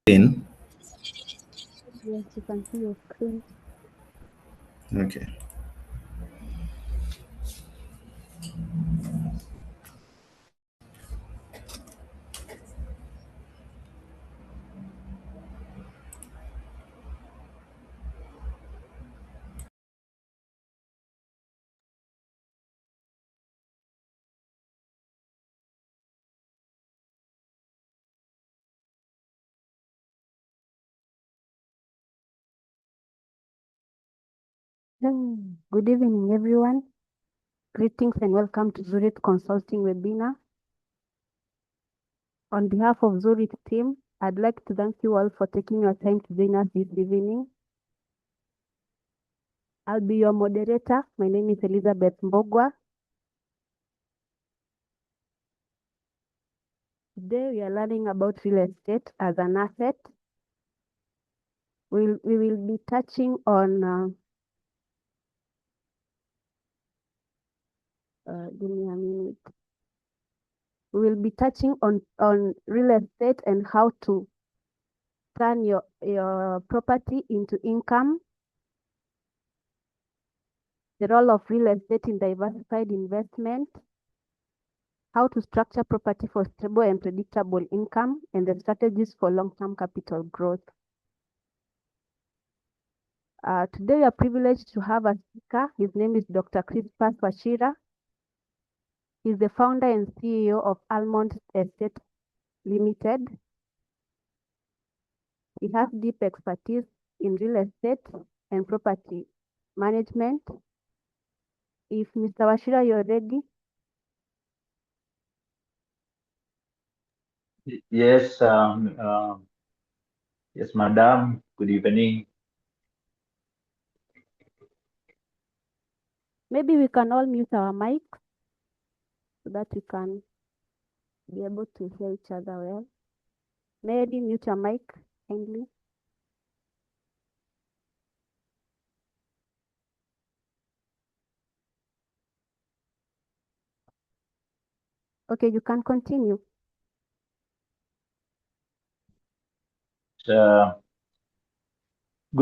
In. Yes, you can see your screen. Okay. Good evening, everyone. Greetings and welcome to Zurit Consulting webinar. On behalf of Zurit team, I'd like to thank you all for taking your time to join us this evening. I'll be your moderator. My name is Elizabeth Mbugua. Today we are learning about real estate as an asset. We will be touching on give me a minute. We will be touching on real estate and how to turn your property into income, the role of real estate in diversified investment, how to structure property for stable and predictable income, and the strategies for long-term capital growth. Today we are privileged to have a speaker. His name is Dr. Chrispus Wachira. He's the founder and CEO of Almond Estate Limited. He has deep expertise in real estate and property management. If Mr. Wachira, you're ready. Yes, yes, madam. Good evening. Maybe we can all mute our mics so that we can be able to hear each other well. Mary, mute your mic kindly. Okay, you can continue. Good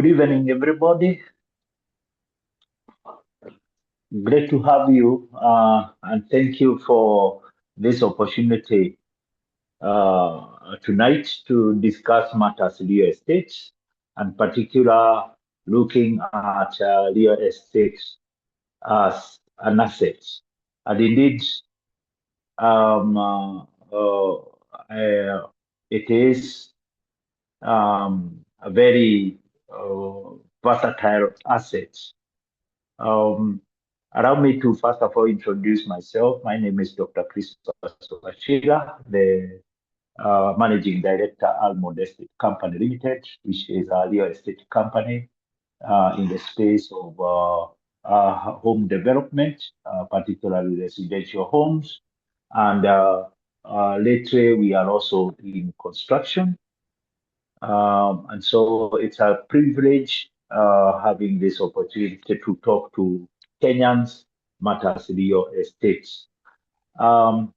evening, everybody. Great to have you, and thank you for this opportunity tonight to discuss matters real estate, and particular looking at real estate as an asset. And indeed, um, it is a very versatile asset. Allow me to first of all introduce myself. My name is Dr. Chrispus Wachira, the Managing Director, Almond Estate Company Limited, which is a real estate company in the space of home development, particularly residential homes. And later, we are also in construction. And so it's a privilege having this opportunity to talk to Kenyans matters real estate. Um,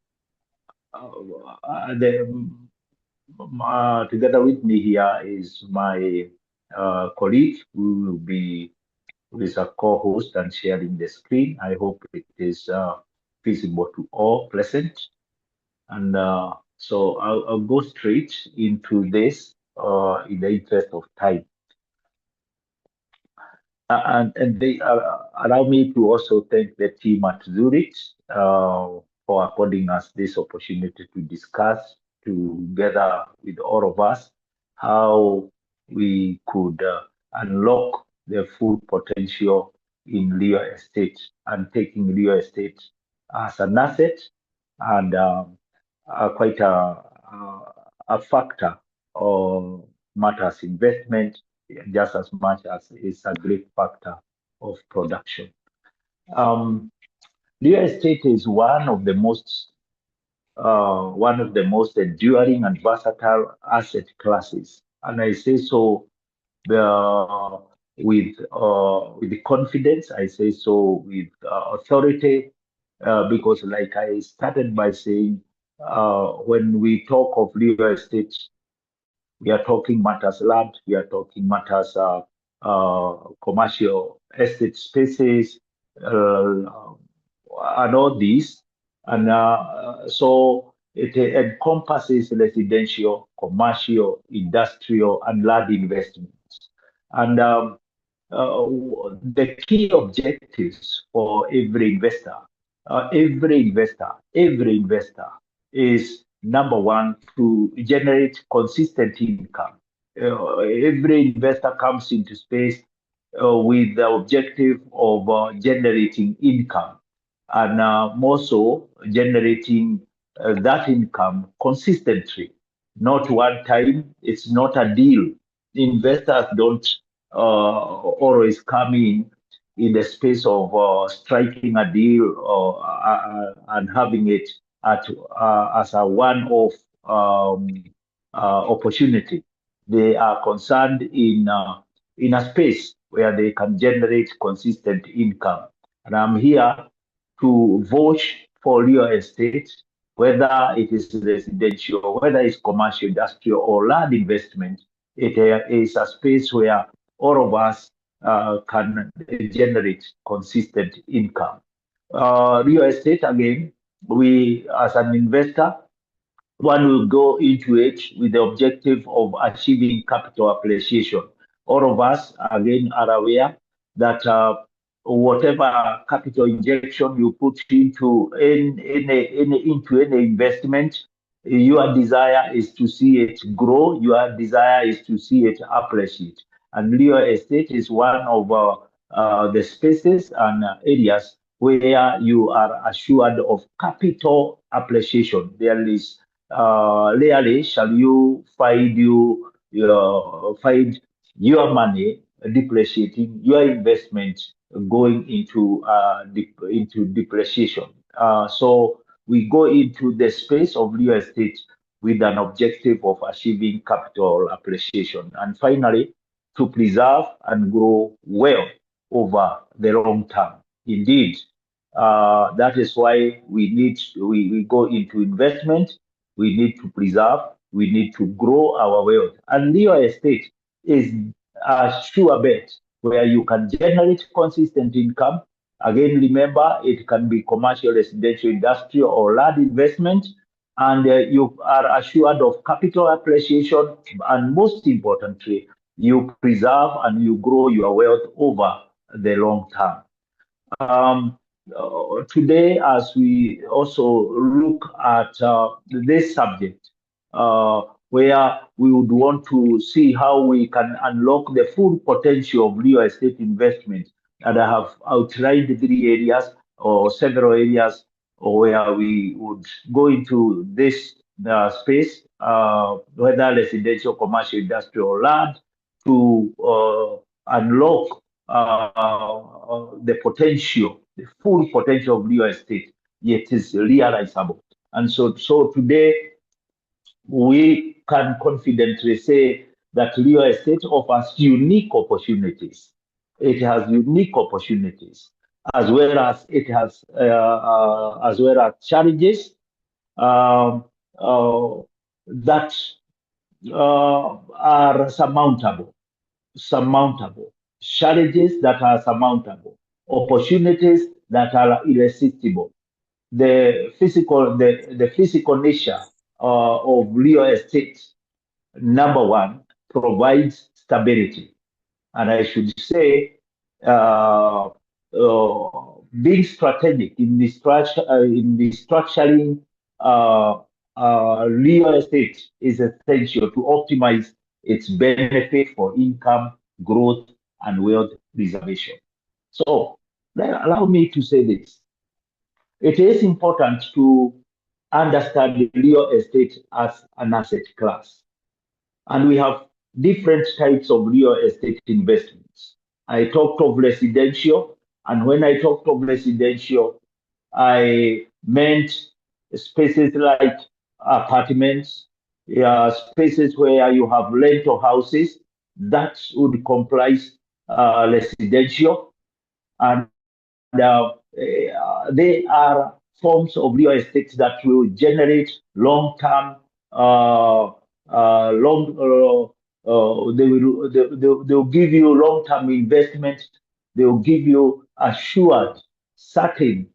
together with me here is my colleague who will be with a co-host and sharing the screen. I hope it is visible to all present. And so I'll go straight into this in the interest of time. And they allow me to also thank the team at Zurich for affording us this opportunity to discuss together with all of us how we could unlock the full potential in real estate and taking real estate as an asset and quite a factor of matters investment just as much as it's a great factor of production. Real estate is one of the most enduring and versatile asset classes, and I say so with confidence. I say so with authority because, like I started by saying, when we talk of real estate, We are talking matters land, we are talking matters commercial estate spaces, and all these. And so it encompasses residential, commercial, industrial, and land investments. And the key objectives for every investor is number one, to generate consistent income. Every investor comes into space with the objective of generating income, and more so generating that income consistently, not one time. It's not a deal. Investors don't always come in the space of striking a deal and having it as a one-off opportunity. They are concerned in a space where they can generate consistent income. And I'm here to vouch for real estate, whether it is residential, whether it's commercial, industrial, or land investment. It is a space where all of us can generate consistent income. Real estate, again, we as an investor, one will go into it with the objective of achieving capital appreciation. All of us, again, are aware that whatever capital injection you put into any investment, your desire is to see it grow, your desire is to see it appreciate. And real estate is one of the spaces and areas where you are assured of capital appreciation. There is rarely shall you find your money depreciating, your investment going into depreciation. So we go into the space of real estate with an objective of achieving capital appreciation, and finally to preserve and grow wealth over the long term. Indeed, that is why we go into investment. We need to preserve, we need to grow our wealth. And real estate is a sure bet where you can generate consistent income. Again, remember, it can be commercial, residential, industrial, or land investment. And you are assured of capital appreciation. And most importantly, you preserve and you grow your wealth over the long term. Today, as we also look at this subject, where we would want to see how we can unlock the full potential of real estate investment, and I have outlined 3 areas or several areas where we would go into this space, whether residential, commercial, industrial, or land, to unlock the potential, the full potential of real estate, yet is realizable. And so today we can confidently say that real estate offers unique opportunities. It has unique opportunities, as well as it has as well as challenges um, that are surmountable, challenges that are surmountable, opportunities that are irresistible. The physical nature of real estate, number one, provides stability. And I should say, being strategic in the structuring real estate is essential to optimize its benefit for income, growth, and wealth preservation. So, allow me to say this. It is important to understand real estate as an asset class. And we have different types of real estate investments. I talked of residential, and when I talked of residential, I meant spaces like apartments, spaces where you have rental houses that would comprise residential, and they are forms of real estate that will generate long-term they will give you long-term investment. They will give you assured, certain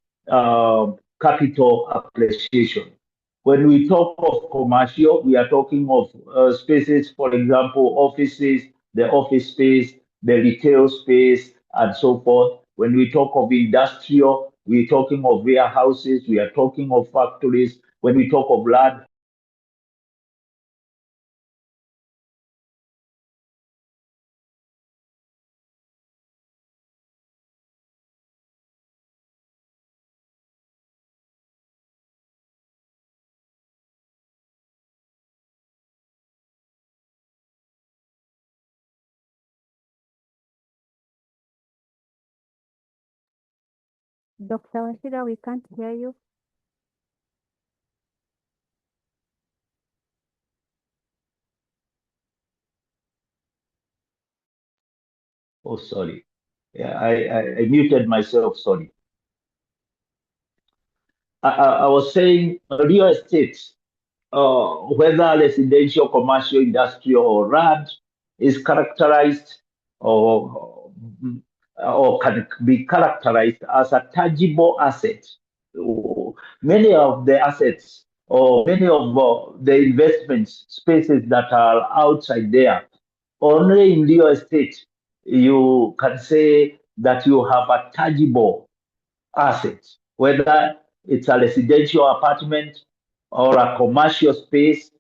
capital appreciation. When we talk of commercial, we are talking of spaces, for example, offices, the office space, the retail space, and so forth. When we talk of industrial, we're talking of warehouses, we are talking of factories. When we talk of land, Dr. Wachira, we can't hear you. oh, sorry. Yeah, I muted myself, sorry. I was saying real estate, whether residential, commercial, industrial, or RAD, is characterized or, or can be characterized as a tangible asset. Many of the assets or many of the investment spaces that are outside there, only in real estate, you can say that you have a tangible assets, whether it's a residential apartment or a commercial space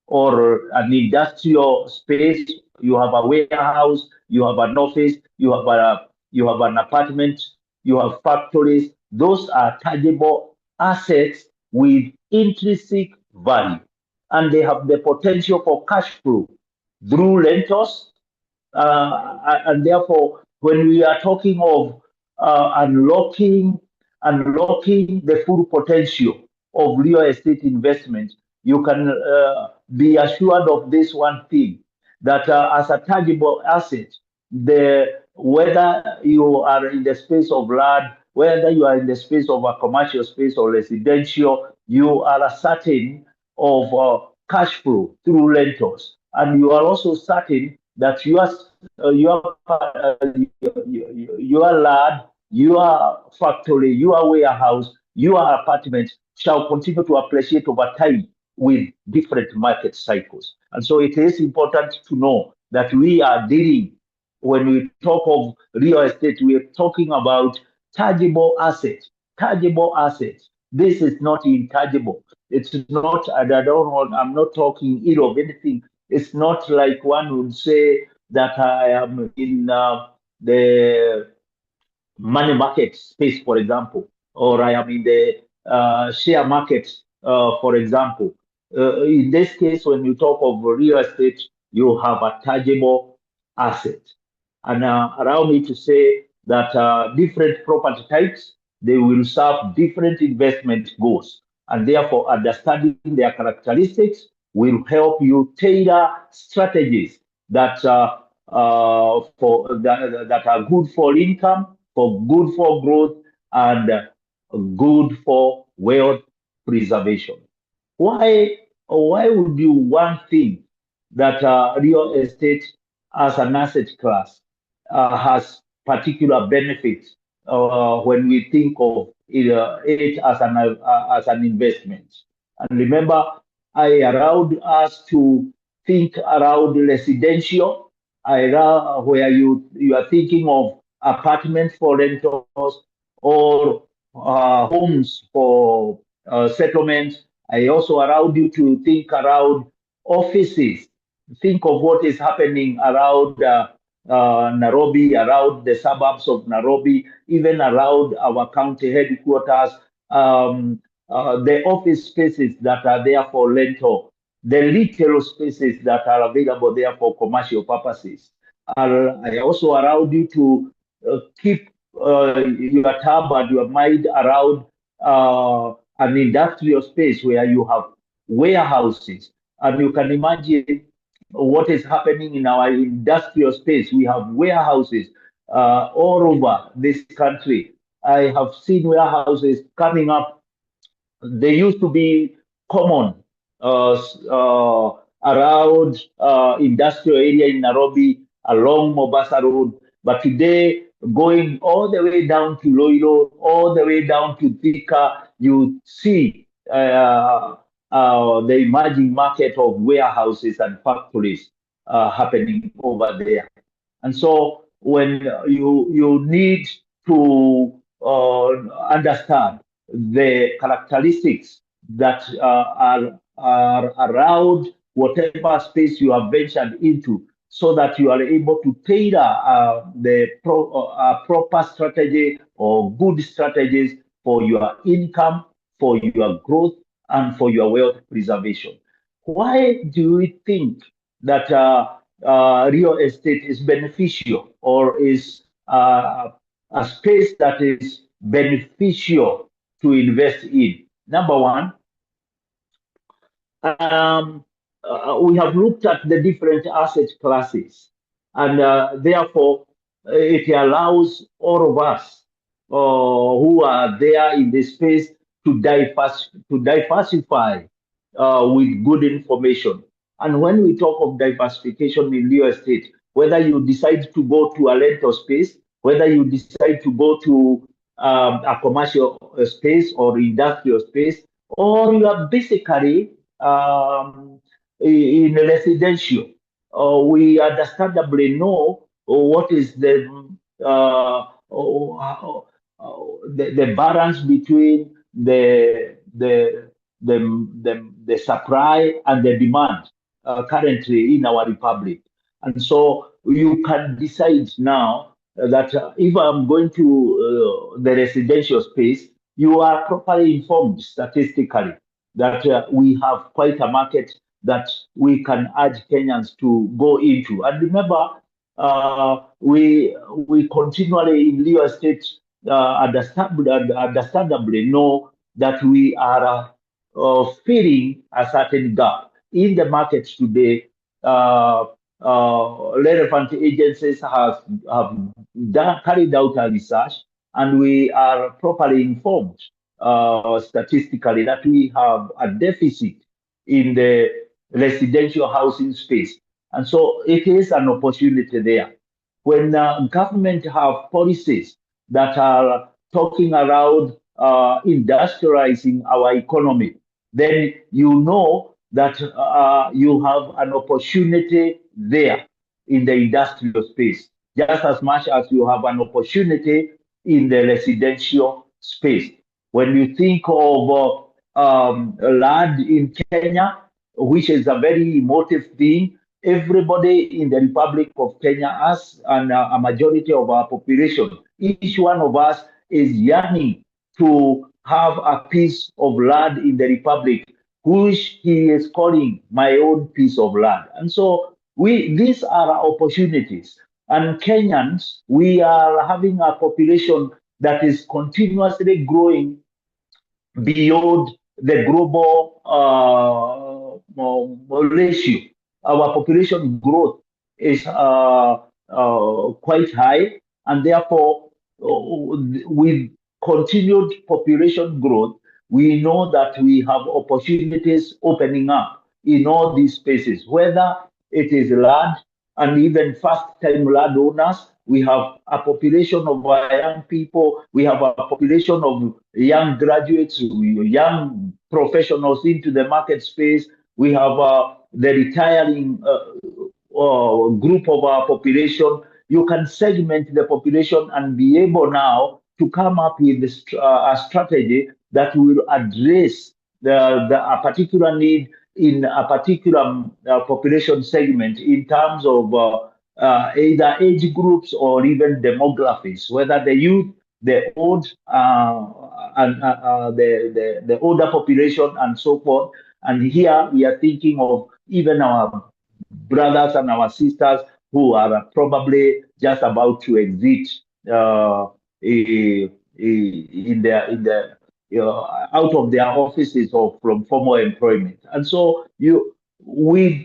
or an industrial space. You have a warehouse, you have an office, you have an apartment, you have factories. Those are tangible assets with intrinsic value, and they have the potential for cash flow through rentals, and therefore, when we are talking of unlocking the full potential of real estate investment, you can be assured of this one thing, that as a tangible asset, whether you are in the space of land, whether you are in the space of a commercial space or residential, you are certain of cash flow through rentals, and you are also certain that your land, your factory, your warehouse, your apartment shall continue to appreciate over time with different market cycles. And so it is important to know that we are dealing, when we talk of real estate, we are talking about tangible assets. Tangible assets. This is not intangible. It's not, and I'm not talking ill of anything. It's not like one would say that I am in the money market space, for example, or I am in the share market, for example. In this case, when you talk of real estate, you have a tangible asset. And allow me to say that different property types, they will serve different investment goals. And therefore, understanding their characteristics will help you tailor strategies that that are good for income, for good for growth, and good for wealth preservation. Why would you want think that real estate as an asset class has particular benefits when we think of it as an investment? And remember, I allowed us to think around residential, where you are thinking of apartments for rentals or homes for settlements. I also allowed you to think around offices. Think of what is happening around Nairobi, around the suburbs of Nairobi, even around our county headquarters, the office spaces that are there for rental, the retail spaces that are available there for commercial purposes. I also allowed you to keep your tab and your mind around an industrial space where you have warehouses. And you can imagine what is happening in our industrial space. We have warehouses all over this country. I have seen warehouses coming up. They used to be common around industrial area in Nairobi, along Mombasa Road. But today, going all the way down to Loilo, all the way down to Thika, you see the emerging market of warehouses and factories happening over there. And so when you need to understand the characteristics that are around whatever space you have ventured into, so that you are able to tailor the proper strategy or good strategies for your income, for your growth, and for your wealth preservation. Why do we think that real estate is beneficial, or is a space that is beneficial to invest in? Number one, we have looked at the different asset classes, and therefore it allows all of us who are there in the space to diversify with good information. And when we talk of diversification in real estate, whether you decide to go to a rental space, whether you decide to go to a commercial space or industrial space, or you are basically in residential, we understandably know what is the balance between the supply and the demand currently in our republic. And so you can decide now that if I'm going to the residential space, you are properly informed statistically that we have quite a market that we can urge Kenyans to go into. And remember, we continually in real estate understandably know that we are filling a certain gap in the market today. Relevant agencies have carried out a research, and we are properly informed statistically that we have a deficit in the residential housing space. And so it is an opportunity there. When government have policies that are talking around industrializing our economy, then you know that you have an opportunity there in the industrial space, just as much as you have an opportunity in the residential space. When you think of land in Kenya, which is a very emotive thing, everybody in the Republic of Kenya, us and a majority of our population, each one of us is yearning to have a piece of land in the Republic, which he is calling my own piece of land. And so these are our opportunities. And Kenyans, we are having a population that is continuously growing beyond the global ratio. Our population growth is quite high, and therefore, with continued population growth, we know that we have opportunities opening up in all these spaces, whether it is land and even first-time landowners. We have a population of young people. We have a population of young graduates, young professionals into the market space. We have the retiring group of our population. You can segment the population and be able now to come up with a strategy that will address a particular need in a particular population segment in terms of either age groups or even demographics, whether the youth, the old, and the older population, and so forth. And here we are thinking of even our brothers and our sisters who are probably just about to exit out of their offices or from formal employment. And so with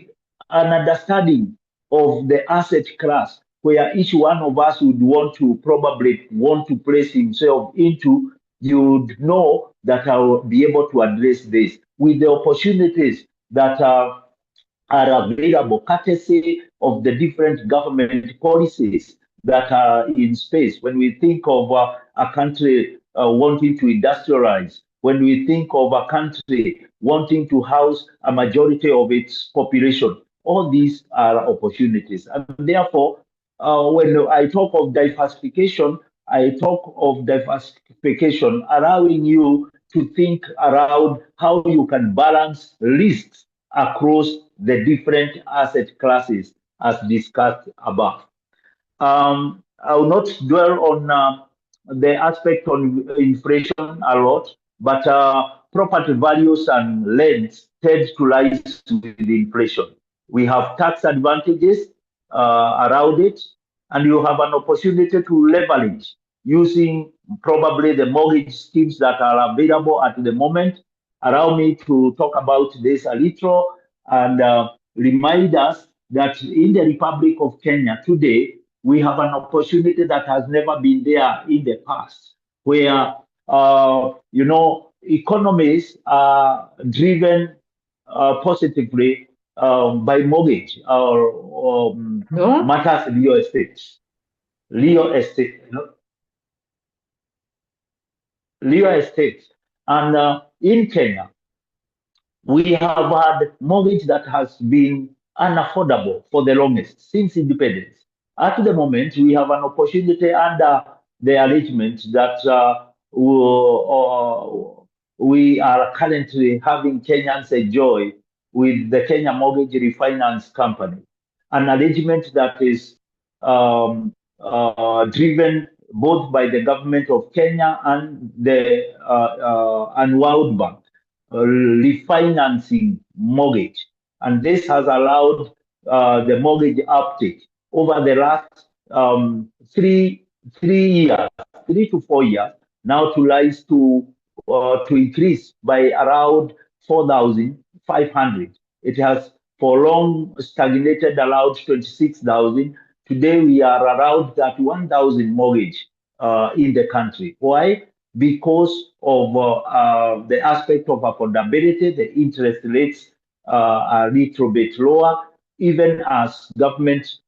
an understanding of the asset class where each one of us would probably want to place himself into, you'd know that I will be able to address this with the opportunities that are available courtesy of the different government policies that are in space. When we think of a country wanting to industrialize, when we think of a country wanting to house a majority of its population, all these are opportunities. And therefore, when I talk of diversification, I talk of diversification allowing you to think around how you can balance risks across the different asset classes as discussed above. I will not dwell on the aspect on inflation a lot, but property values and rents tend to rise with inflation. We have tax advantages around it, and you have an opportunity to leverage using probably the mortgage schemes that are available at the moment. Allow me to talk about this a little and remind us that in the Republic of Kenya today, we have an opportunity that has never been there in the past, where economies are driven positively by mortgage or matters real estate, real estate, real estate, and in Kenya we have had mortgage that has been unaffordable for the longest since independence. At the moment, we have an opportunity under the arrangement that we are currently having Kenyans enjoy with the Kenya Mortgage Refinance Company, an arrangement that is driven both by the government of Kenya and the and World Bank refinancing mortgage. And this has allowed the mortgage uptake over the last three years, 3 to 4 years, now to rise to increase by around 4,500. It has for long stagnated around 26,000. Today we are around that 1,000 mortgage in the country. Why? Because of the aspect of affordability, the interest rates are a little bit lower, even as government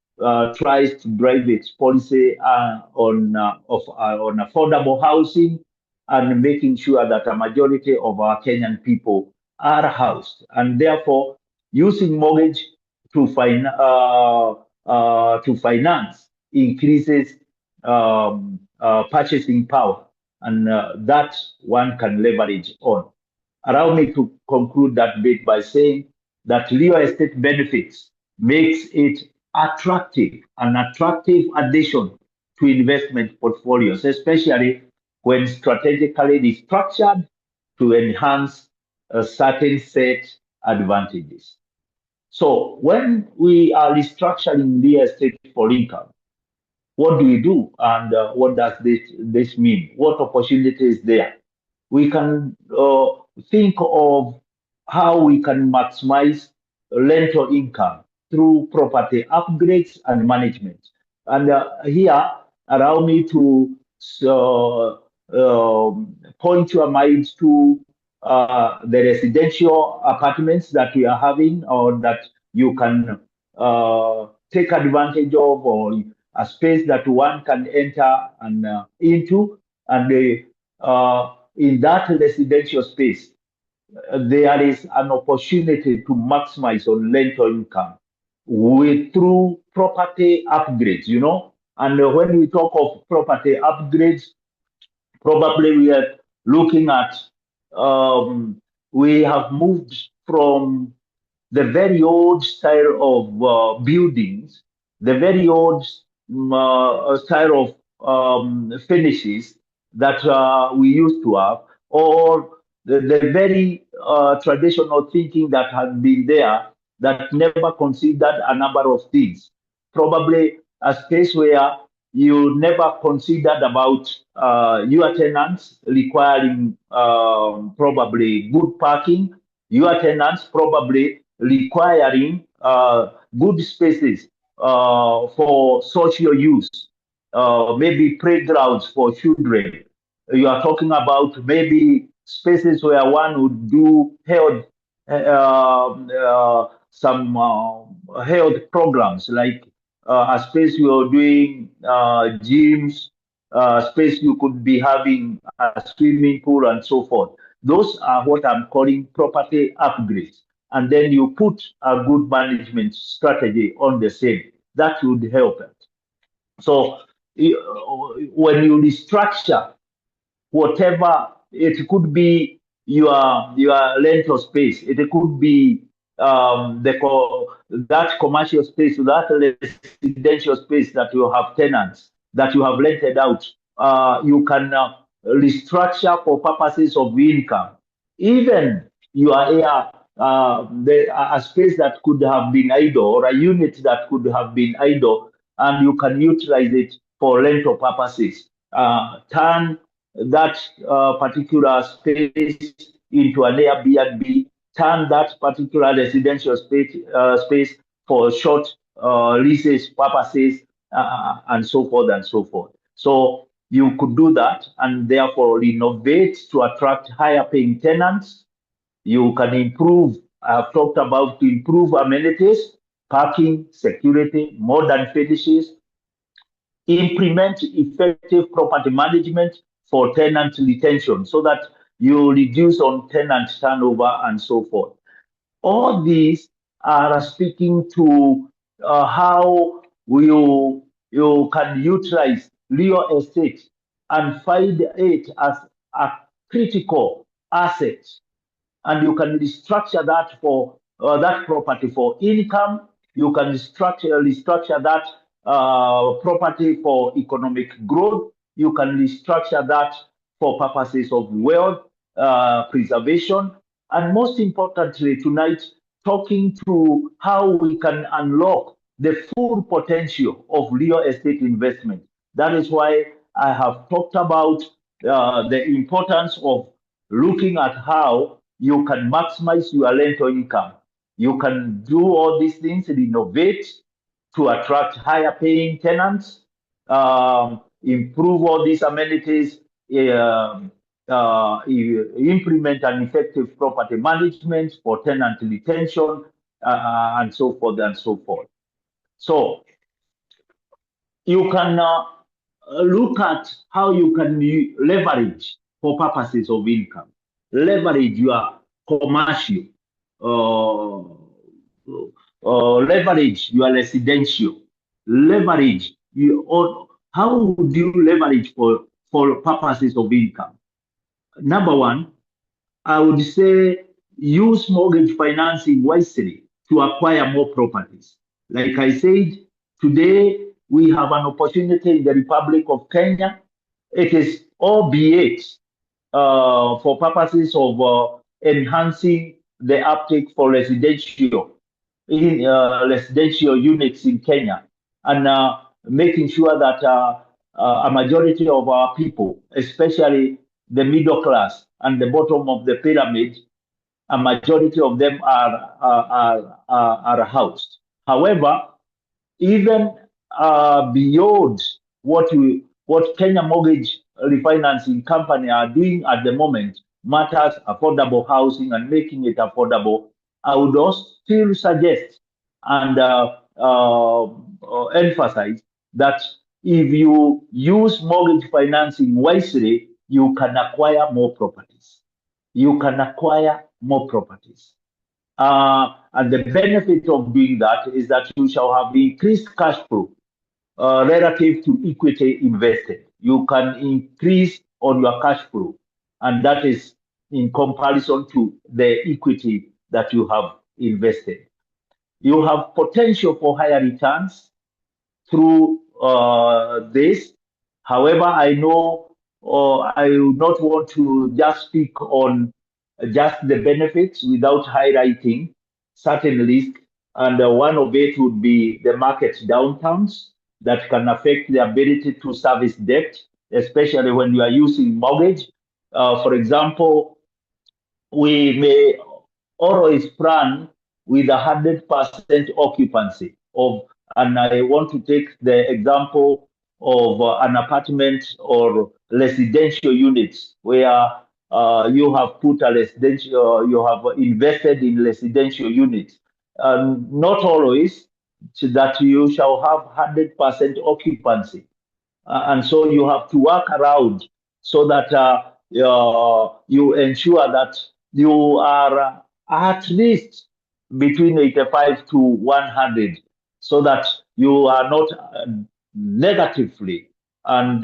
tries to drive its policy on affordable housing and making sure that a majority of our Kenyan people are housed, and therefore using mortgage to finance increases purchasing power, and that one can leverage on. Allow me to conclude that bit by saying that real estate benefits makes it an attractive addition to investment portfolios, especially when strategically restructured to enhance a certain set advantages. So when we are restructuring real estate for income, what do we do, and what does this mean? What opportunity is there? We can think of how we can maximize rental income through property upgrades and management. And here, allow me to point your mind to the residential apartments that we are having, or that you can take advantage of, or a space that one can enter and into. And in that residential space, there is an opportunity to maximize on rental income through property upgrades, And when we talk of property upgrades, probably we are looking at, we have moved from the very old style of buildings, the very old style of finishes that we used to have, or the very traditional thinking that had been there that never considered a number of things. Probably a space where you never considered about your tenants requiring probably good parking, your tenants probably requiring good spaces for social use, maybe playgrounds for children. You are talking about maybe spaces where one would do health some health programs, like a space you're doing gyms, space you could be having a swimming pool and so forth. Those are what I'm calling property upgrades. And then you put a good management strategy on the same. That would help it. So when you restructure whatever, it could be your rental space, it could be that commercial space, that residential space that you have tenants that you have rented out. You can restructure for purposes of income. Even your air, a space that could have been idle, or a unit that could have been idle, and you can utilize it for rental purposes. Turn that particular space into an Airbnb, turn that particular residential space for short leases purposes, and so forth and so forth. So you could do that and therefore renovate to attract higher paying tenants. You can improve, I've talked about to improve amenities, parking, security, modern finishes, implement effective property management for tenant retention so that you reduce on tenant turnover and so forth. All these are speaking to how you can utilize real estate and find it as a critical asset, and you can restructure that for that property for income. You can restructure that property for economic growth. You can restructure that for purposes of wealth preservation. And most importantly, tonight, talking to how we can unlock the full potential of real estate investment. That is why I have talked about the importance of looking at how you can maximize your rental income. You can do all these things, renovate to attract higher paying tenants, improve all these amenities, implement an effective property management for tenant retention, and so forth and so forth. So you can look at how you can leverage for purposes of income. Leverage your commercial, leverage your residential, leverage or how would you leverage for purposes of income? Number one, I would say use mortgage financing wisely to acquire more properties. Like I said, today we have an opportunity in the Republic of Kenya. It is albeit for purposes of enhancing the uptake for residential units in Kenya, and making sure that a majority of our people, especially the middle class and the bottom of the pyramid, a majority of them are housed. However, even beyond what Kenya Mortgage Refinancing Company are doing at the moment, matters affordable housing and making it affordable, I would also still suggest and emphasize that if you use mortgage financing wisely, you can acquire more properties. You can acquire more properties. And the benefit of doing that is that you shall have increased cash flow relative to equity invested. You can increase on your cash flow, and that is in comparison to the equity that you have invested. You have potential for higher returns through this. However, I know I do not want to just speak on just the benefits without highlighting certain risks. And one of it would be the market downturns that can affect the ability to service debt, especially when you are using mortgage. For example, we may always plan with 100% occupancy of, and I want to take the example of an apartment or residential units where you have put a residential, you have invested in residential units. not always that you shall have 100% occupancy. And so you have to work around so that you ensure that you are at least between 85 to 100 so that you are not negatively and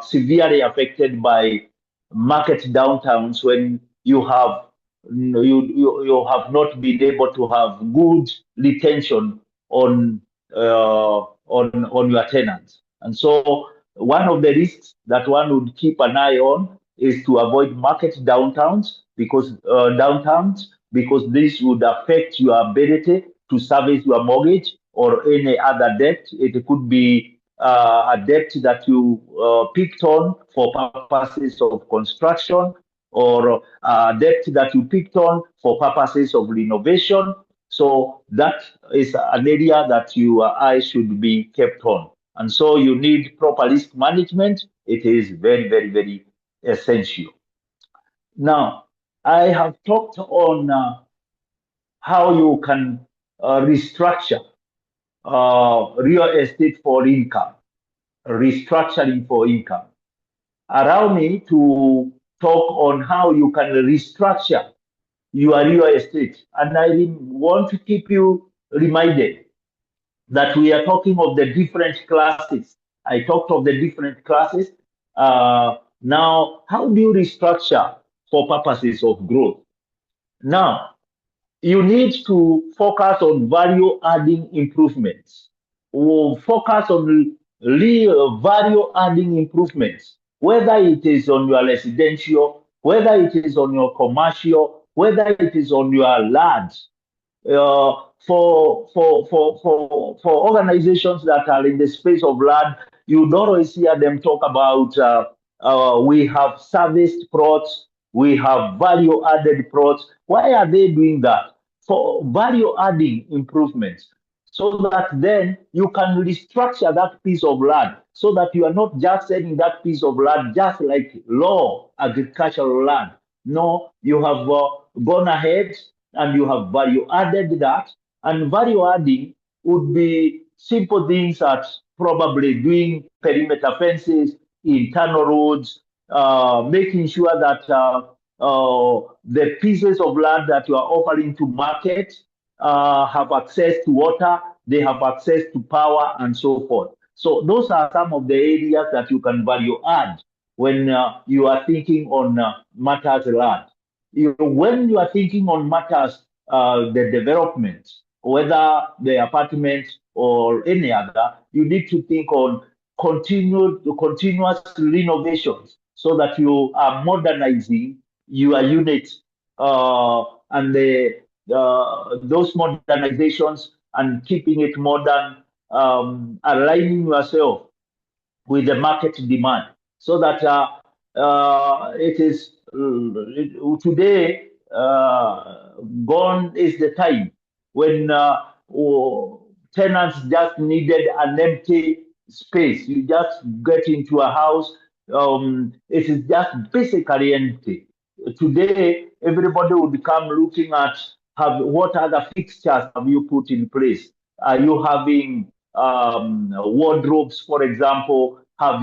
severely affected by market downtowns when you have not been able to have good retention on on your tenants. And so one of the risks that one would keep an eye on is to avoid market downtowns because this would affect your ability to service your mortgage or any other debt. It could be a debt that you picked on for purposes of construction or debt that you picked on for purposes of renovation. So that is an area that your eye should be kept on. And so you need proper risk management. It is very, very, very essential. Now, I have talked on how you can restructure real estate for income, restructuring for income. Allow me to talk on how you can restructure your real estate. And I want to keep you reminded that we are talking of the different classes. I talked of the different classes. Now, how do you restructure for purposes of growth? Now, you need to focus on value adding improvements. Focus on real value adding improvements, whether it is on your residential, whether it is on your commercial, whether it is on your land. For organizations that are in the space of land, you don't always hear them talk about we have serviced plots, we have value added plots. Why are they doing that? For value adding improvements, so that then you can restructure that piece of land so that you are not just selling that piece of land just like raw agricultural land. No, you have gone ahead and you have value added that. And value adding would be simple things at probably doing perimeter fences, internal roads, making sure that the pieces of land that you are offering to market have access to water, they have access to power, and so forth. So those are some of the areas that you can value add when you are thinking on matters land. When you are thinking on matters, the development, whether the apartment or any other, you need to think on continuous renovations so that you are modernizing your units and those modernizations and keeping it modern, aligning yourself with the market demand so that it is today gone is the time when tenants just needed an empty space. You just get into a house, it is just basically empty. Today, everybody will become looking at what other fixtures have you put in place? Are you having wardrobes, for example? How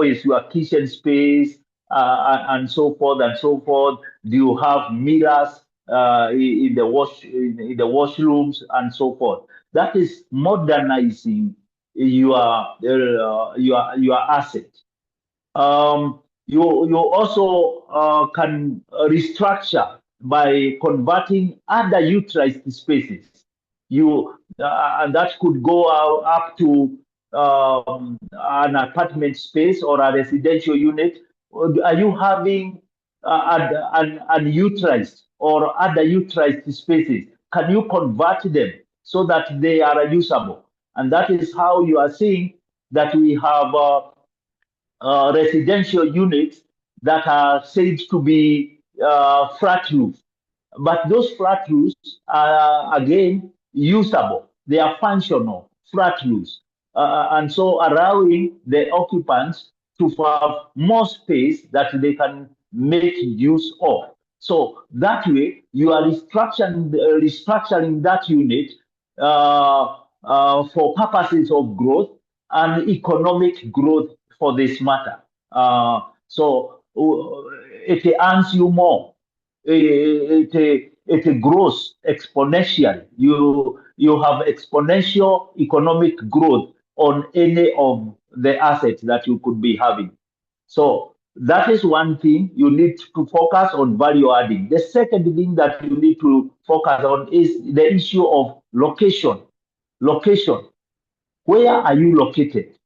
is your kitchen space, and so forth and so forth? Do you have mirrors in the washrooms and so forth? That is modernizing your asset. You also can restructure by converting underutilized spaces. And that could go up to an apartment space or a residential unit. Are you having an unutilized or underutilized spaces? Can you convert them so that they are usable? And that is how you are seeing that we have residential units that are said to be flat roof. But those flat roofs are again usable. They are functional flat roofs. And so allowing the occupants to have more space that they can make use of. So that way, you are restructuring that unit for purposes of growth and economic growth for this matter. It earns you more. It grows exponentially. You have exponential economic growth on any of the assets that you could be having. So that is one thing you need to focus on, value adding. The second thing that you need to focus on is the issue of location. Location. Where are you located?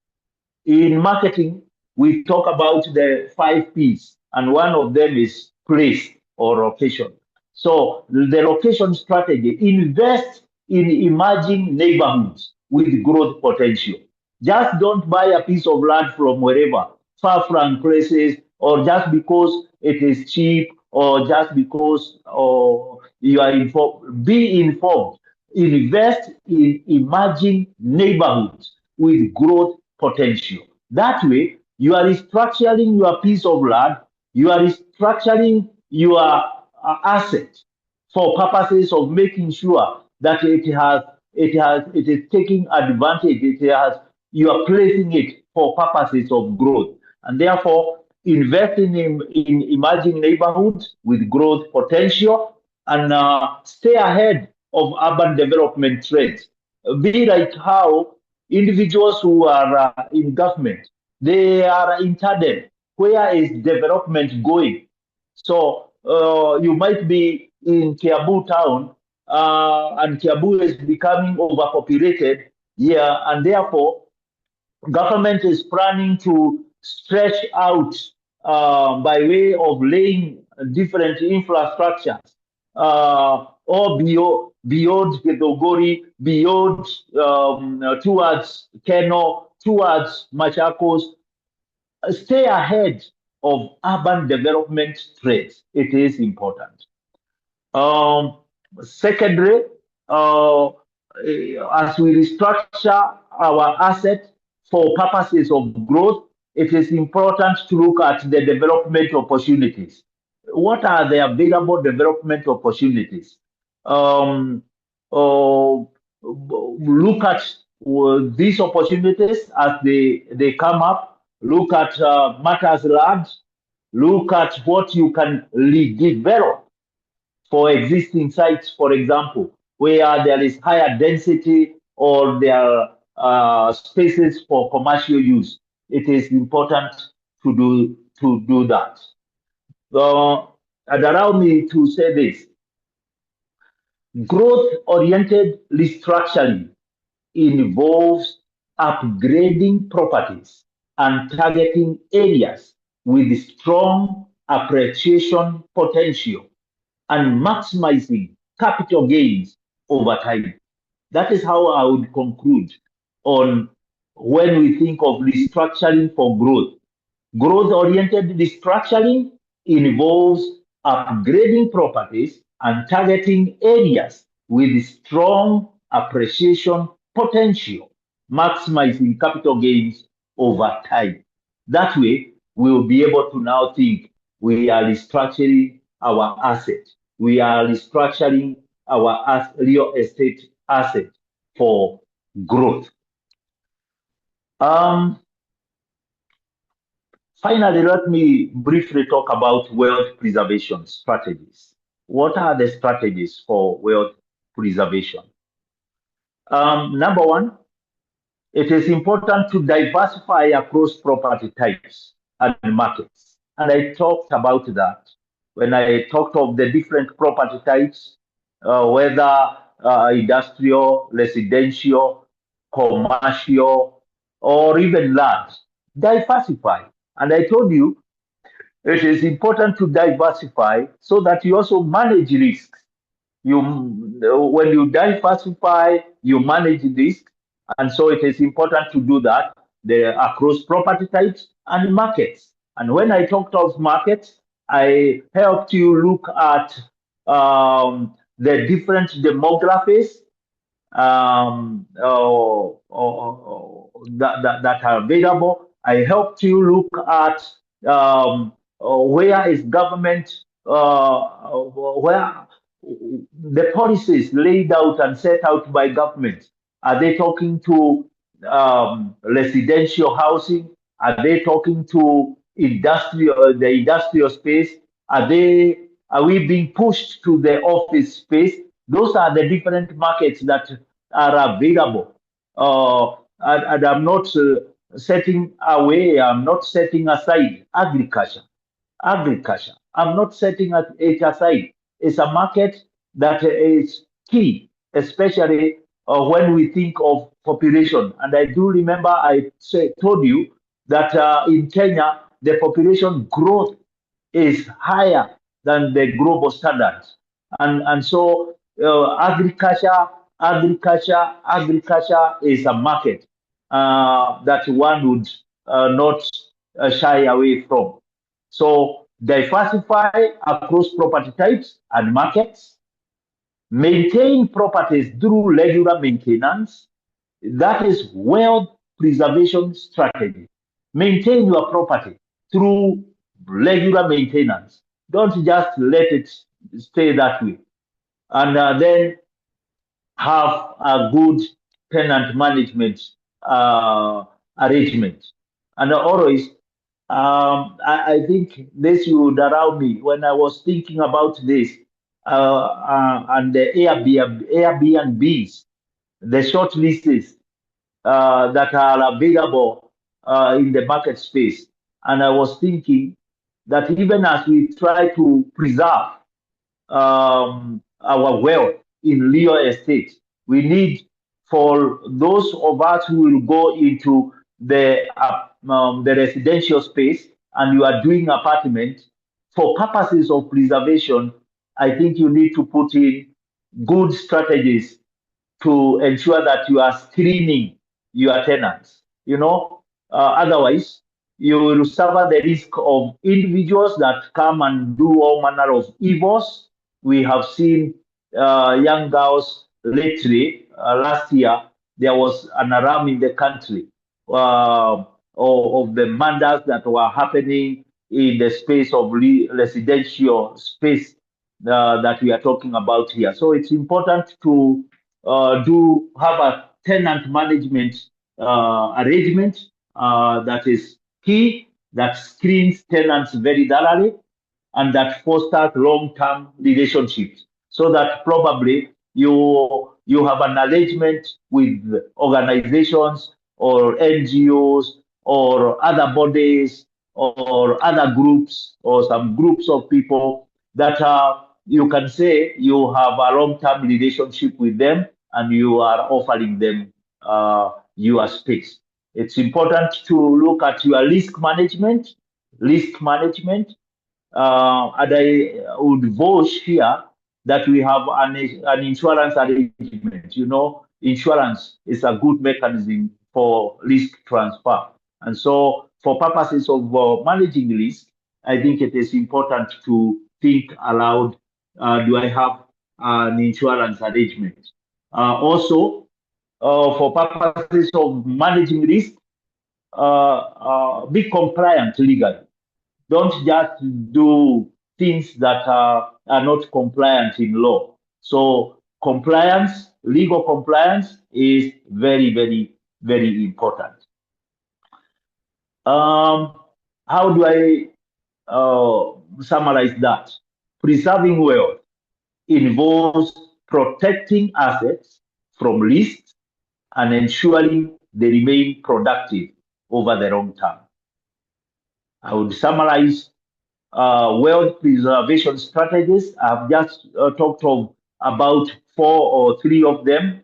In marketing, we talk about the 5 Ps, and one of them is place or location. So the location strategy, invest in emerging neighborhoods with growth potential. Just don't buy a piece of land from wherever, far from places, or just because it is cheap, or just because you are informed. Be informed. Invest in emerging neighborhoods with growth potential. That way, you are restructuring your piece of land, you are restructuring your asset for purposes of making sure that it is taking advantage. You are placing it for purposes of growth, and therefore investing in emerging neighborhoods with growth potential, and stay ahead of urban development trends. Be like how individuals who are in government, they are in tandem. Where is development going? So you might be in Kiambu town, and Kiambu is becoming overpopulated. Yeah, and therefore government is planning to stretch out by way of laying different infrastructures, or beyond Githogori, beyond towards Keno, towards Machakos. Stay ahead of urban development trends. It is important. Um, Secondly, as we restructure our assets for purposes of growth, it is important to look at the development opportunities. What are the available development opportunities? Um, Look at these opportunities as they come up. Look at matters land. Look at what you can redevelop for existing sites, for example, where there is higher density or there are spaces for commercial use. It is important to do that. And allow me to say this: growth-oriented restructuring involves upgrading properties and targeting areas with strong appreciation potential and maximizing capital gains over time. That is how I would conclude on when we think of restructuring for growth. Growth-oriented restructuring involves upgrading properties and targeting areas with strong appreciation potential, maximizing capital gains over time. That way, we will be able to now think we are restructuring our asset. We are restructuring our real estate asset for growth. Finally, let me briefly talk about wealth preservation strategies. What are the strategies for wealth preservation? Number one, it is important to diversify across property types and markets. And I talked about that when I talked of the different property types, whether industrial, residential, commercial, or even land. Diversify. And I told you it is important to diversify so that you also manage risks. When you diversify, you manage risk, and so it is important to do that across property types and markets. And when I talked of markets, I helped you look at the different demographies that are available. I helped you look at where is government where the policies laid out and set out by government, are they talking to residential housing? Are they talking to the industrial space? Are we being pushed to the office space? Those are the different markets that are available. And I'm not I'm not setting aside agriculture. I'm not setting it aside. It's a market that is key, especially when we think of population. And I do remember told you that in Kenya, the population growth is higher than the global standards. And so agriculture is a market that one would not shy away from. So diversify across property types and markets, maintain properties through regular maintenance. That is wealth preservation strategy. Maintain your property through regular maintenance. Don't just let it stay that way. And then have a good tenant management arrangement. And always, I think this would allow me when I was thinking about this and the Airbnbs, the short leases that are available in the market space. And I was thinking that even as we try to preserve our wealth in real estate. We need for those of us who will go into the residential space and you are doing apartment for purposes of preservation. I think you need to put in good strategies to ensure that you are screening your tenants. Otherwise, you will suffer the risk of individuals that come and do all manner of evils. We have seen young girls lately, last year, there was an alarm in the country of the murders that were happening in the space of residential space that we are talking about here. So it's important to do have a tenant management arrangement that is key, that screens tenants very thoroughly, and that fosters long-term relationships. So that probably you have an arrangement with organizations or NGOs or other bodies or other groups or some groups of people that you can say you have a long-term relationship with them and you are offering them your space. It's important to look at your risk management, and I would vote here that we have an insurance arrangement. Insurance is a good mechanism for risk transfer. And so, for purposes of managing risk, I think it is important to think aloud, do I have an insurance arrangement? Also, for purposes of managing risk, be compliant legally. Don't just do things that are not compliant in law. So legal compliance is very, very, very important. How do I summarize that? Preserving wealth involves protecting assets from risks and ensuring they remain productive over the long term. I would summarize wealth preservation strategies. I've just talked about 4 or 3 of them.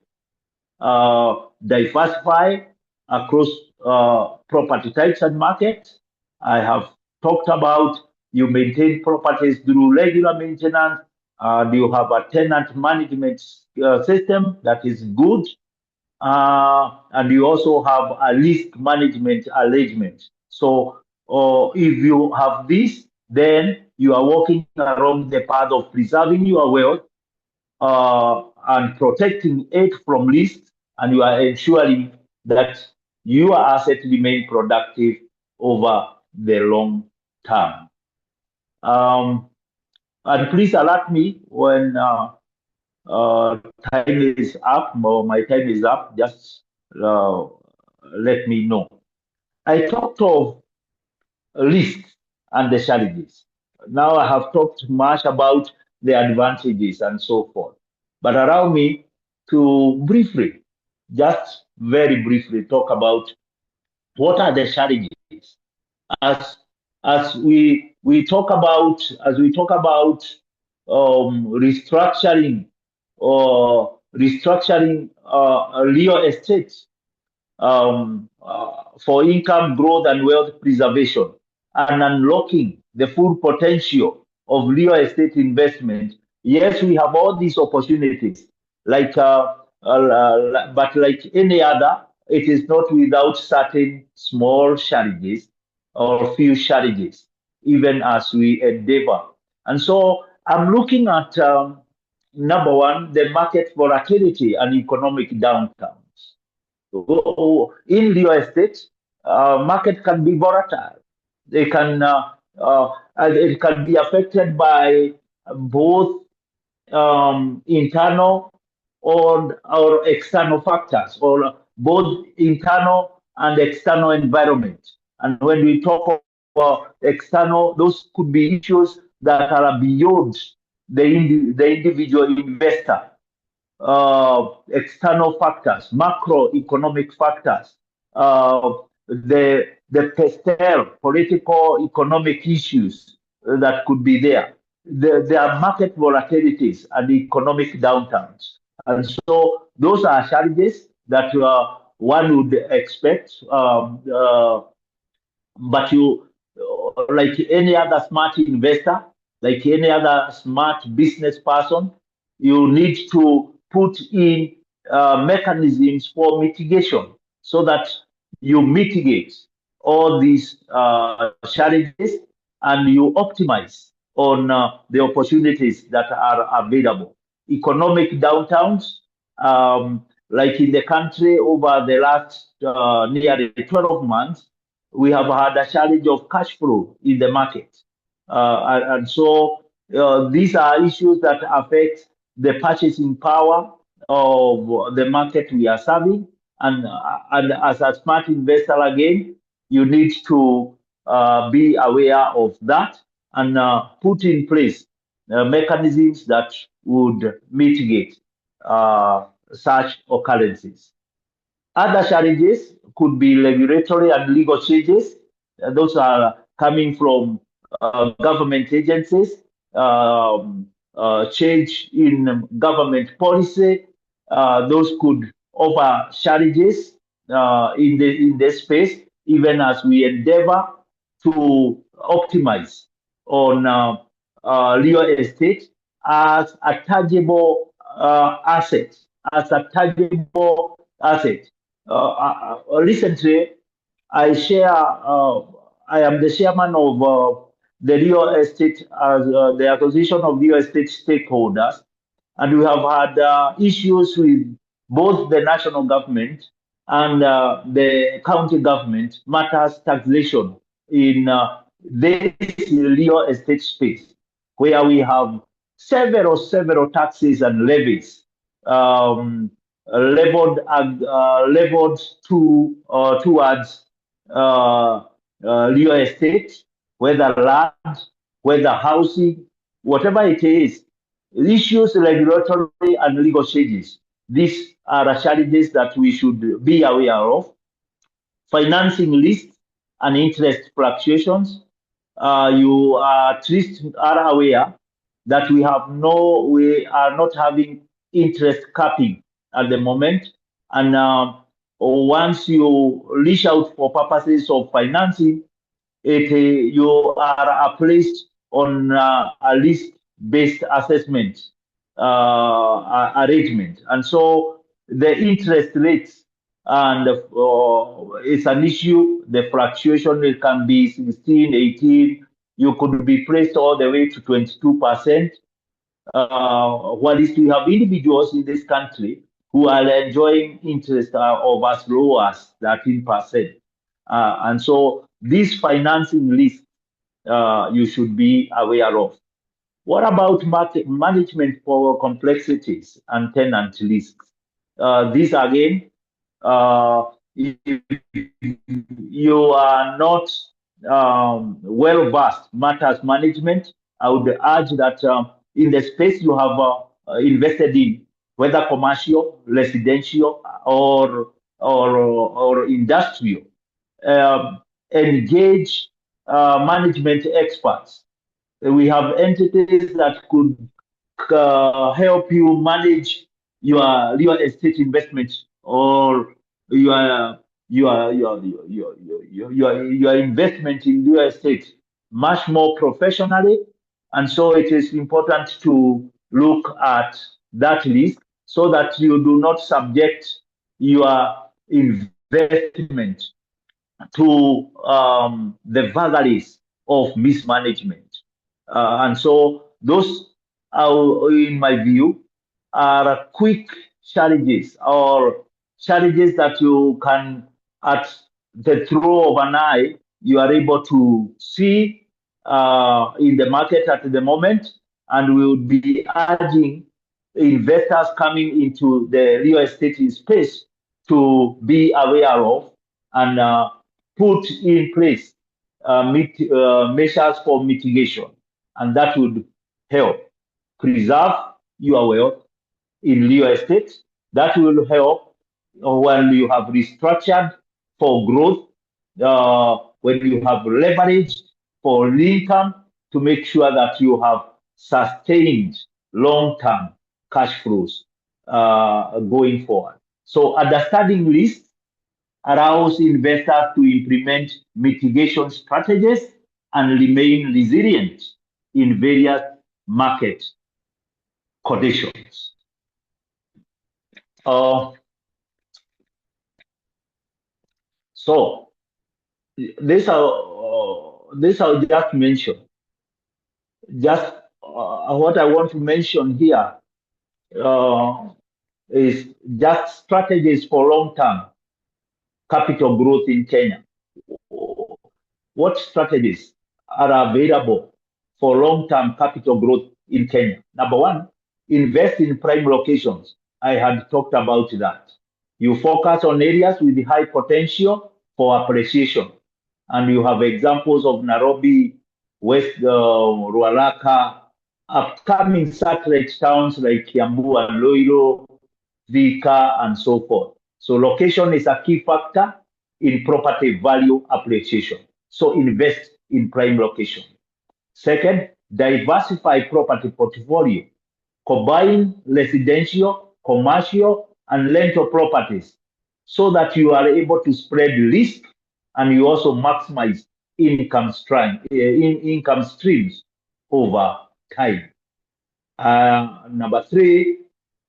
Diversify across property types and markets. I have talked about you maintain properties through regular maintenance. You have a tenant management system that is good. And you also have a risk management arrangement. So if you have this, then you are walking along the path of preserving your wealth and protecting it from risks, and you are ensuring that your assets remain productive over the long term. And please alert me when time is up, or my time is up. Just uh, let me know. I talked of risks and the challenges. Now I have talked much about the advantages and so forth. But allow me to briefly, just very briefly, talk about what are the challenges as as we talk about restructuring or restructuring real estate for income growth and wealth preservation and unlocking the full potential of real estate investment. Yes, we have all these opportunities, like but like any other, it is not without certain small challenges or few challenges, even as we endeavor. And so I'm looking at number one, the market volatility and economic downturns. In real estate, market can be volatile. They can it can be affected by both internal or external factors, or both internal and external environment. And when we talk about external, those could be issues that are beyond the individual investor. External factors, macroeconomic factors, the pestel, political economic issues that could be there. There are market volatilities and economic downturns. And so those are challenges that one would expect. But like any other smart investor, like any other smart business person, you need to put in mechanisms for mitigation so that you mitigate all these challenges and you optimize on the opportunities that are available. Economic downturns, like in the country over the last nearly 12 months, we have had a challenge of cash flow in the market. And so these are issues that affect the purchasing power of the market we are serving. And as a smart investor, again, you need to be aware of that and put in place mechanisms that would mitigate such occurrences. Other challenges could be regulatory and legal changes. Those are coming from government agencies, change in government policy. Those could offer challenges in this space, even as we endeavor to optimize on real estate as a tangible asset, as a tangible asset. Recently, I am the chairman of the real estate, the acquisition of real estate stakeholders, and we have had issues with both the national government and the county government matters taxation in this real estate space, where we have several taxes and levies leveled towards real estate, whether land, whether housing, whatever it is, issues regulatory and legal changes. These are challenges that we should be aware of. Financing lists and interest fluctuations. You at least are aware that we are not having interest capping at the moment. And once you reach out for purposes of financing, you are placed on a list-based assessment arrangement. And so the interest rates and it's an issue. The fluctuation, it can be 16, 18. You could be placed all the way to 22%. While we have individuals in this country who are enjoying interest of as low as 13%. And so these financing risks you should be aware of. What about market management for complexities and tenant risks? These again, if you are not well versed matters management, I would urge that in the space you have invested in, whether commercial, residential, or industrial, engage management experts. We have entities that could help you manage your real estate investment or your your investment in real estate much more professionally. And so it is important to look at that list so that you do not subject your investment to the vagaries of mismanagement. And so those are, in my view, are quick challenges or challenges that you can, at the throw of an eye, you are able to see in the market at the moment. And we would be urging investors coming into the real estate space to be aware of and put in place measures for mitigation, and that would help preserve your wealth in real estate. That will help when you have restructured for growth, when you have leveraged for income to make sure that you have sustained long-term cash flows going forward. So understanding risks allows investors to implement mitigation strategies and remain resilient in various market conditions. So this I'll just mention. Just what I want to mention here is just strategies for long-term capital growth in Kenya. What strategies are available for long-term capital growth in Kenya? Number one, invest in prime locations. I had talked about that. You focus on areas with high potential for appreciation. And you have examples of Nairobi, West Ruaraka, upcoming satellite towns like Kiambu and Loiro, Thika, and so forth. So location is a key factor in property value appreciation. So invest in prime location. Second, diversify property portfolio. Combine residential, commercial, and rental properties so that you are able to spread risk and you also maximize income streams over time. Number three,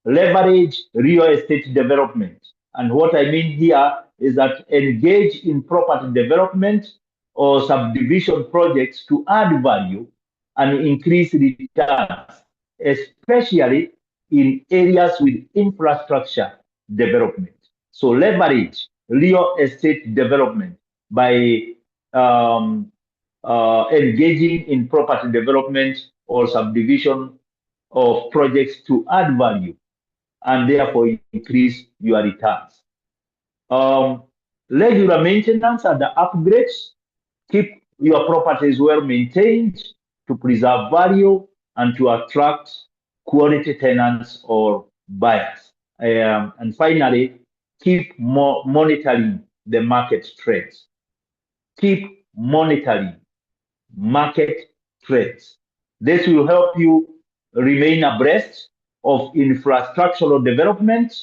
leverage real estate development. And what I mean here is that engage in property development or subdivision projects to add value and increase returns, especially in areas with infrastructure development. So leverage real estate development by engaging in property development or subdivision of projects to add value and therefore increase your returns. Regular maintenance and the upgrades, keep your properties well maintained to preserve value and to attract quality tenants or buyers. And finally, keep monitoring the market trends. Keep monitoring market trends. This will help you remain abreast of infrastructural development.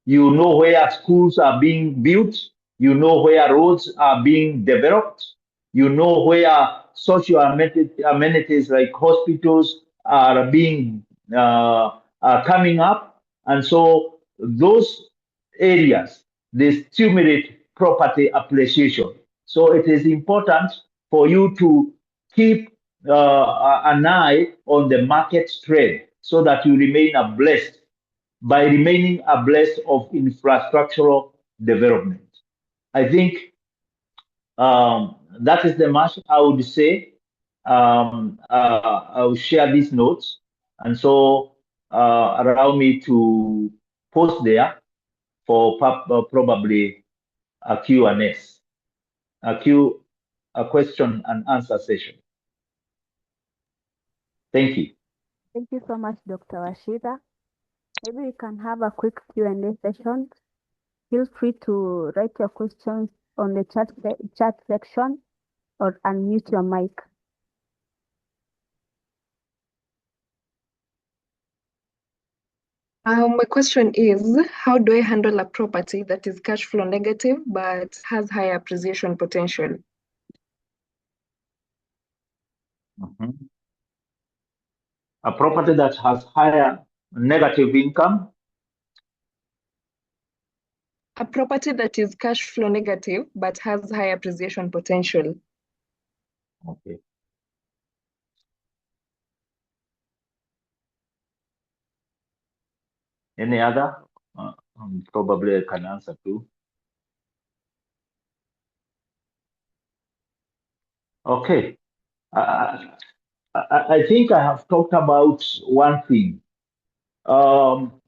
You know where schools are being built. You know where roads are being developed. You know where social amenities like hospitals are being are coming up. And so those areas, they stimulate property appreciation. So it is important for you to keep an eye on the market trend so that you remain abreast by remaining abreast of infrastructural development. I think that is the much I would say. I'll share these notes, and so allow me to post there for probably a Q&A, a question and answer session. Thank you. Thank you so much, Dr. Wachira. Maybe we can have a quick Q&A session. Feel free to write your questions on the chat section or unmute your mic. My question is, how do I handle a property that is cash flow negative but has high appreciation potential? A property that has higher negative income. A property that is cash flow negative but has high appreciation potential. Okay. Any other? Probably I can answer too. Okay. I think I have talked about one thing.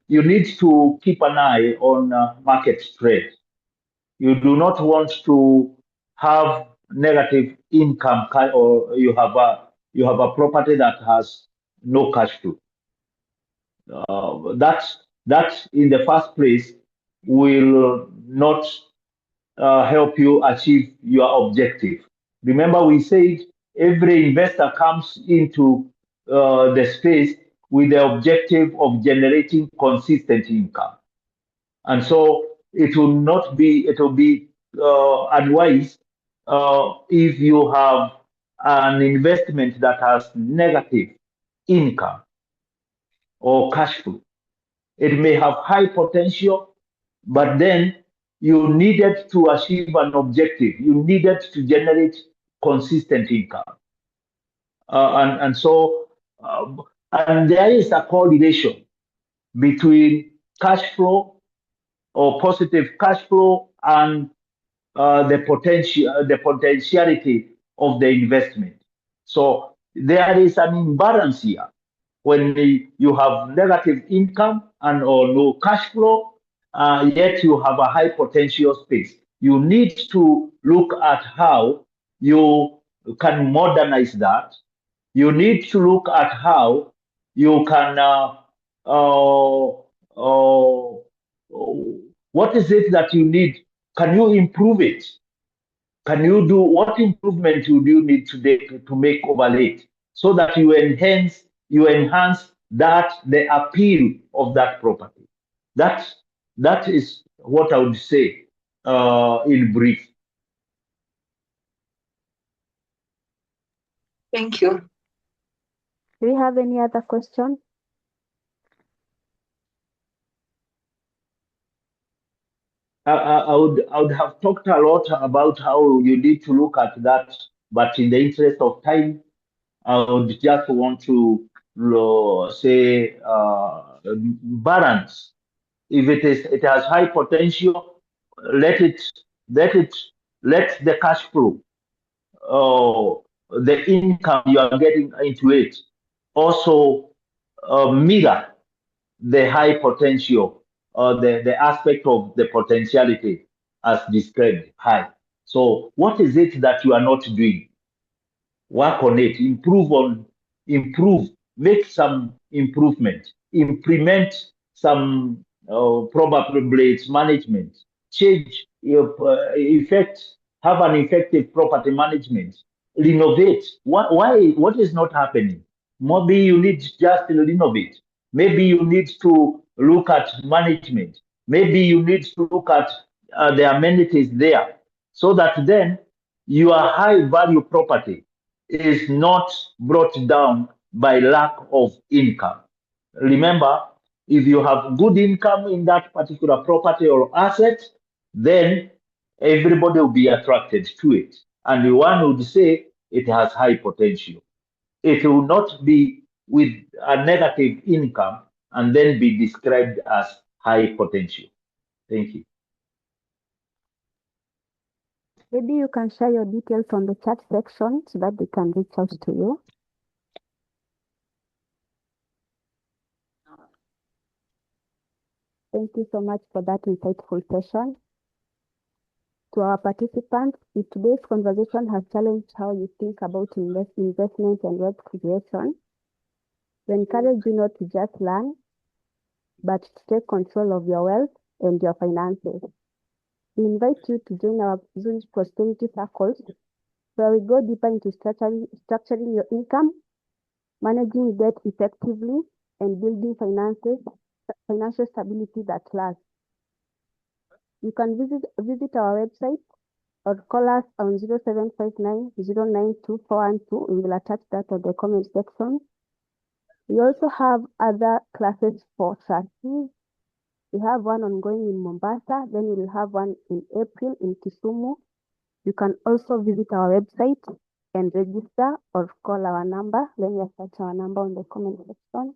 You need to keep an eye on market trade. You do not want to have negative income, or you have a property that has no cash flow. That in the first place will not help you achieve your objective. Remember, we said every investor comes into the space with the objective of generating consistent income. And so it will be unwise if you have an investment that has negative income or cash flow. It may have high potential, but then you needed to achieve an objective. You needed to generate consistent income. And there is a correlation between cash flow or positive cash flow and the potentiality of the investment. So there is an imbalance here. When you have negative income and or no cash flow, yet you have a high potential space, you need to look at how you can modernize that. You need to look at how you can what is it that you need? Can you improve it? Can you do what improvement would you need to make overlay so that you enhance that the appeal of that property? That is what I would say in brief. Thank you. Do you have any other question? I would have talked a lot about how you need to look at that, but in the interest of time, I would just want to say balance. If it has high potential, let the cash flow, the income you are getting into it, also mirror the high potential, the aspect of the potentiality as described high. So what is it that you are not doing? Work on it, improve, make some improvement, implement some probably its management, change your have an effective property management, renovate. What is not happening? Maybe you need just to renovate. Maybe you need to look at management. Maybe you need to look at the amenities there, so that then your high value property is not brought down by lack of income. Remember, if you have good income in that particular property or asset, then everybody will be attracted to it. And one would say it has high potential. It will not be with a negative income and then be described as high potential. Thank you. Maybe you can share your details on the chat section so that they can reach out to you. Thank you so much for that insightful session. To our participants, if today's conversation has challenged how you think about investment and wealth creation, we encourage you not to just learn, but to take control of your wealth and your finances. We invite you to join our Zurit Prosperity Circles, where we go deeper into structuring your income, managing debt effectively, and building financial stability that lasts. You can visit our website or call us on 0759 092412. We will attach that on the comment section. We also have other classes for trustees. We have one ongoing in Mombasa, then we will have one in April in Kisumu. You can also visit our website and register or call our number. Then we attach our number on the comment section.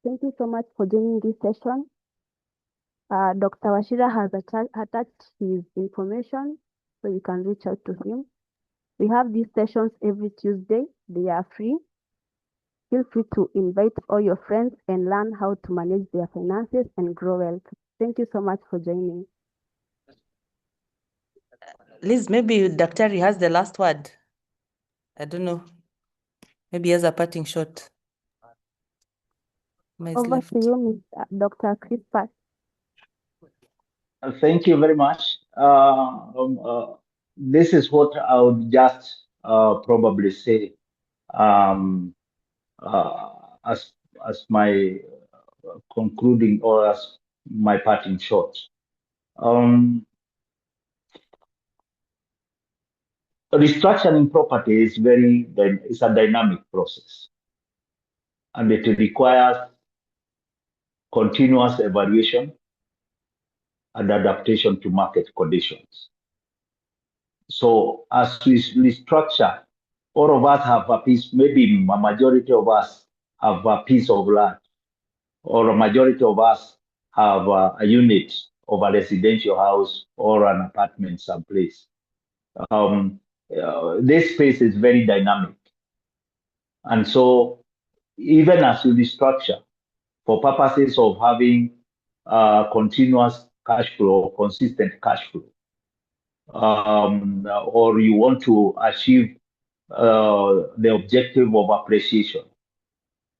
Thank you so much for joining this session. Dr. Wachira has attached his information, so you can reach out to him. We have these sessions every Tuesday. They are free. Feel free to invite all your friends and learn how to manage their finances and grow wealth. Thank you so much for joining. Liz, maybe Daktari has the last word. I don't know. Maybe he has a parting shot. Over to you, Dr. Chrispus. Thank you very much. This is what I would just probably say as my concluding or as my parting shot. Restructuring property is it's a dynamic process, and it requires continuous evaluation and adaptation to market conditions. So as we restructure, all of us have a piece, maybe a majority of us have a piece of land, or a majority of us have a unit of a residential house or an apartment someplace. This space is very dynamic. And so even as you restructure, for purposes of having continuous cash flow, consistent cash flow, or you want to achieve the objective of appreciation,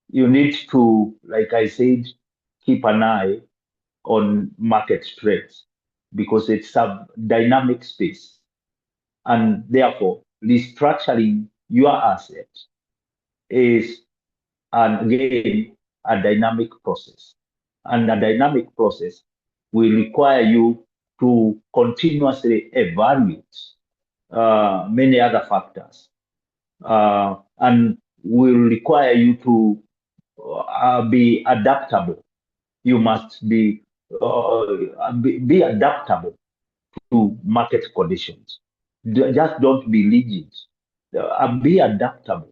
you need to, like I said, keep an eye on market trends because it's a dynamic space. And therefore, restructuring your asset is, and again, a dynamic process. And a dynamic process will require you to continuously evaluate many other factors and will require you to be adaptable. You must be adaptable to market conditions. Just don't be rigid. Be adaptable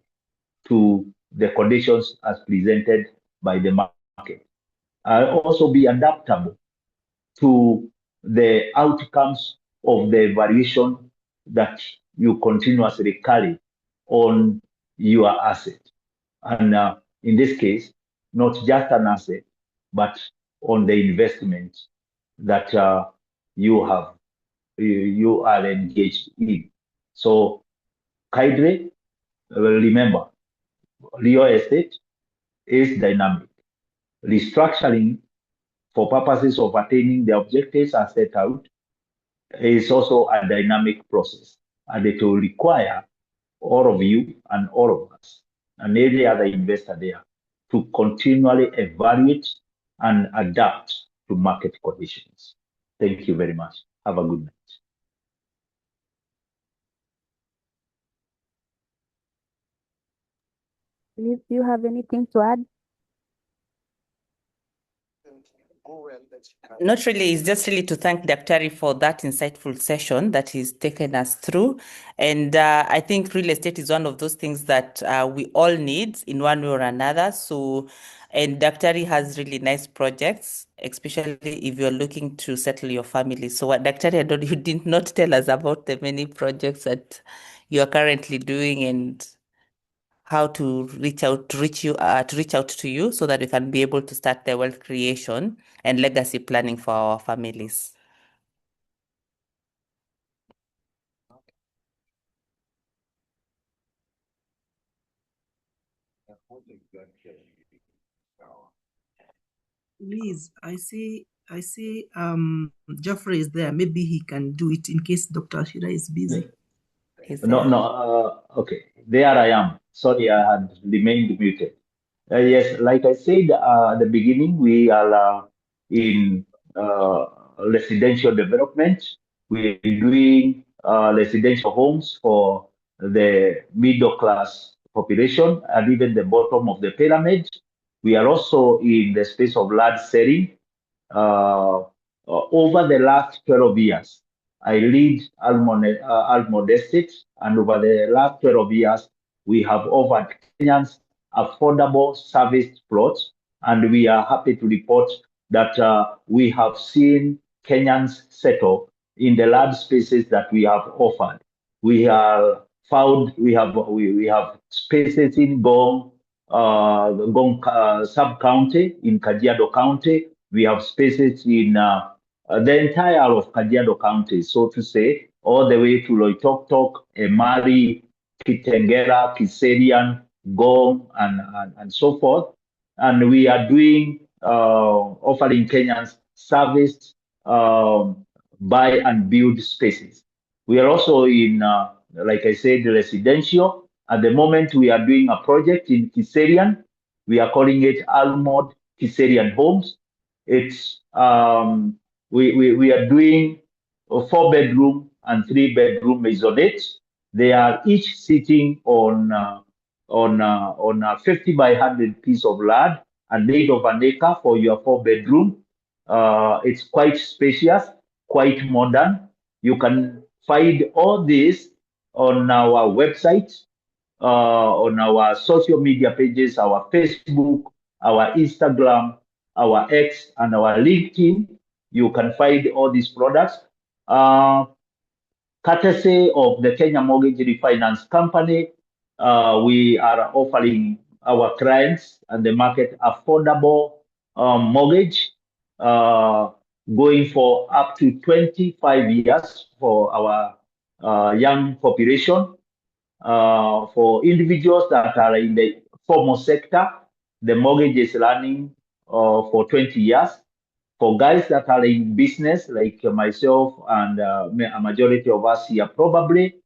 to the conditions as presented by the market. Also be adaptable to the outcomes of the variation that you continuously carry on your asset. And in this case, not just an asset, but on the investment that you are engaged in. So kindly remember, real estate is dynamic. Restructuring for purposes of attaining the objectives as set out is also a dynamic process, and it will require all of you and all of us and every other investor there to continually evaluate and adapt to market conditions. Thank you very much. Have a good night. Liz, do you have anything to add? Not really. It's just really to thank Daktari for that insightful session that he's taken us through. And I think real estate is one of those things that we all need in one way or another. So, and Daktari has really nice projects, especially if you're looking to settle your family. So what Daktari, you did not tell us about the many projects that you are currently doing and how to reach out to you so that we can be able to start the wealth creation and legacy planning for our families. Liz, I see Geoffrey is there. Maybe he can do it in case Dr. Wachira is busy. Okay, there I am. Sorry, I had remained muted. Yes, like I said at the beginning, we are in residential development. We're doing residential homes for the middle class population and even the bottom of the pyramid. We are also in the space of land selling. Over the last 12 years, I lead Almond Estate, and over the last 12 years, we have offered Kenyans affordable serviced plots, and we are happy to report that we have seen Kenyans settle in the large spaces that we have offered. We have found we have spaces in Gong sub county, in Kajiado County. We have spaces in the entire of Kajiado County, so to say, all the way to Loitoktok, Emari, Kitengela, Kiserian, Gom, and so forth. And we are doing, offering Kenyans serviced buy and build spaces. We are also in, like I said, residential. At the moment, we are doing a project in Kiserian. We are calling it Almond Kiserian Homes. It's we are doing a 4-bedroom and 3-bedroom maisonettes. They are each sitting on a 50 by 100 piece of land, and made of an acre for your 4-bedroom. It's quite spacious, quite modern. You can find all this on our website, on our social media pages, our Facebook, our Instagram, our X, and our LinkedIn. You can find all these products. Courtesy of the Kenya Mortgage Refinance Company, we are offering our clients and the market affordable mortgage, going for up to 25 years for our young population. For individuals that are in the formal sector, the mortgage is running for 20 years. For guys that are in business, like myself and a majority of us here, probably,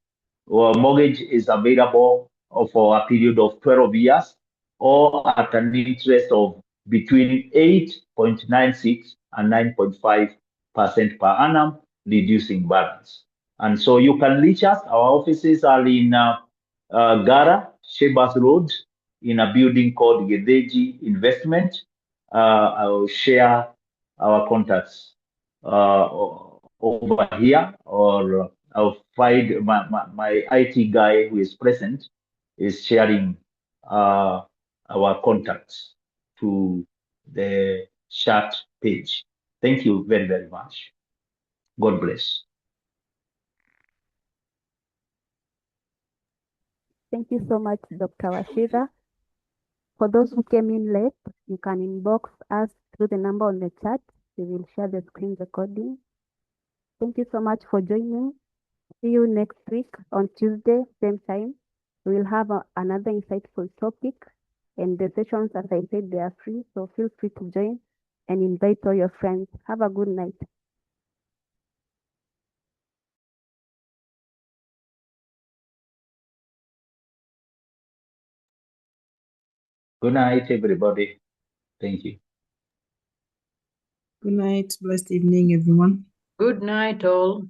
mortgage is available for a period of 12 years or at an interest of between 8.96 and 9.5% per annum, reducing balance. And so you can reach us. Our offices are in Gara, Shebas Road, in a building called Gedeji Investment. I will share our contacts over here, or I'll find my IT guy who is present is sharing our contacts to the chat page. Thank you very, very much. God bless. Thank you so much, Dr. Wachira. For those who came in late, you can inbox us through the number on the chat. We will share the screen recording. Thank you so much for joining. See you next week on Tuesday, same time. We will have another insightful topic, and the sessions, as I said, they are free, so feel free to join and invite all your friends. Have a good night. Good night, everybody. Thank you. Good night. Blessed evening, everyone. Good night, all.